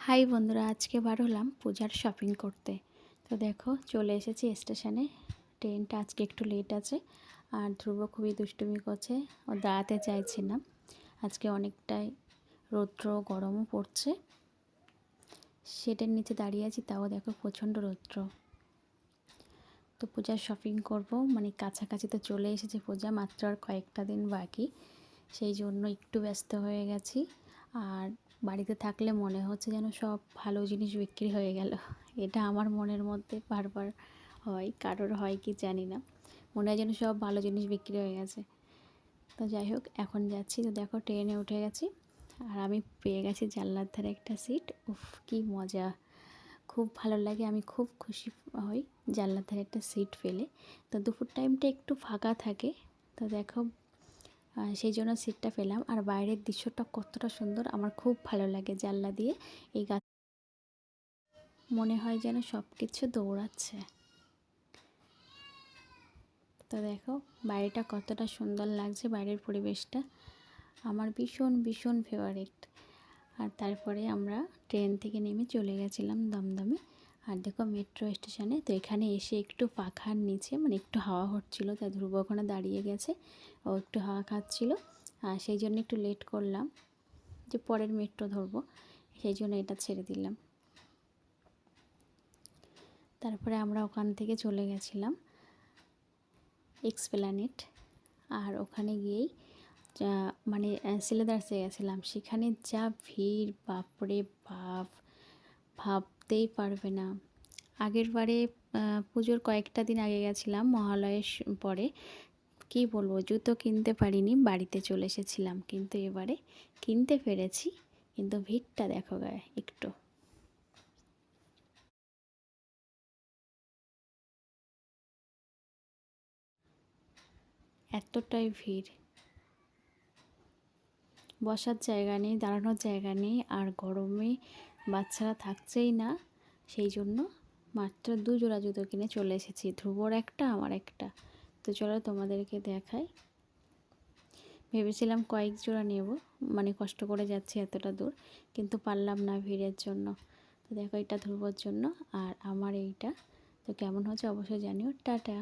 High বন্ধুরা, আজকে বার হলাম পূজার শপিং করতে। তো দেখো চলে এসেছি স্টেশনে। ট্রেনটা আজকে একটু লেট আছে। আর ধ্রুব খুবই দুষ্টুমি করছে, ও দাঁড়াতে চাইছে না। আজকে অনেকটাই রৌদ্র গরমও পড়ছে, সেটার নিচে দাঁড়িয়ে আছি, তাও দেখো প্রচণ্ড রৌদ্র। তো পূজার শপিং করব, মানে কাছাকাছি তো চলে এসেছে পূজা, মাত্র আর কয়েকটা দিন বাকি। সেই জন্য একটু ব্যস্ত হয়ে গেছি। আর বাড়িতে থাকলে মনে হচ্ছে যেন সব ভালো জিনিস বিক্রি হয়ে গেল। এটা আমার মনের মধ্যে বারবার হয়, কারোর হয় কি জানি না, মনে হয় যেন সব ভালো জিনিস বিক্রি হয়ে গেছে। তো যাই হোক, এখন যাচ্ছি। তো দেখো ট্রেনে উঠে গেছি, আর আমি পেয়ে গেছি জানলার ধারে একটা সিট। উফ, কি মজা! খুব ভালো লাগে, আমি খুব খুশি হই জানলার ধারে একটা সিট পেলে। তো দুপুর টাইমটা একটু ফাঁকা থাকে, তো দেখো সেই জন্য সিটটা পেলাম। আর বাইরের দৃশ্যটা কতটা সুন্দর, আমার খুব ভালো লাগে জানলা দিয়ে এই গাছ, মনে হয় যেন সব কিছু দৌড়াচ্ছে। তো দেখো বাইরেটা কতটা সুন্দর লাগছে, বাইরের পরিবেশটা আমার ভীষণ ভীষণ ফেভারিট। আর তারপরে আমরা ট্রেন থেকে নেমে চলে গেছিলাম দমদমে। আর দেখো মেট্রো স্টেশনে, তো এখানে এসে একটু পাখার নিচে মানে একটু হাওয়া হচ্ছিলো, তাই ধ্রুব ওখানে দাঁড়িয়ে গেছে, ও একটু হাওয়া খাচ্ছিলো। আর সেই জন্য একটু লেট করলাম, যে পরের মেট্রো ধরবো, সেই জন্য এটা ছেড়ে দিলাম। তারপরে আমরা ওখান থেকে চলে গেছিলাম এক্সপ্ল্যানেড। আর ওখানে গিয়েই মানে সিলেদার্সে গেছিলাম, সেখানে যা ভিড়, বাপরে বাপ, ভাবতেই পারবে না। আগের বারে পুজোর কয়েকটা দিন আগে গেছিলাম, মহালয়ের পরে। কি বলবো, জুতো কিনতে পারিনি, বাড়িতে চলে এসেছিলাম। কিন্তু এবারে কিনতে পেরেছি, কিন্তু ভিড়টা দেখো গায়ে একটু। এতটাই ভিড়, বসার জায়গা নেই, দাঁড়ানোর জায়গা নেই, আর গরমে বাচ্চারা থাকছেই না। সেই জন্য মাত্র 2 জোড়া জুতো কিনে চলে এসেছি, ধ্রুবর একটা, আমার একটা। তো চলো তোমাদেরকে দেখাই। ভেবেছিলাম কয়েক জোড়া নেব, মানে কষ্ট করে যাচ্ছি এতটা দূর, কিন্তু পারলাম না ভিড়ের জন্য। তো দেখো এটা ধ্রুবর জন্য, আর আমার এইটা। তো কেমন হচ্ছে অবশ্যই জানিও। টাটা।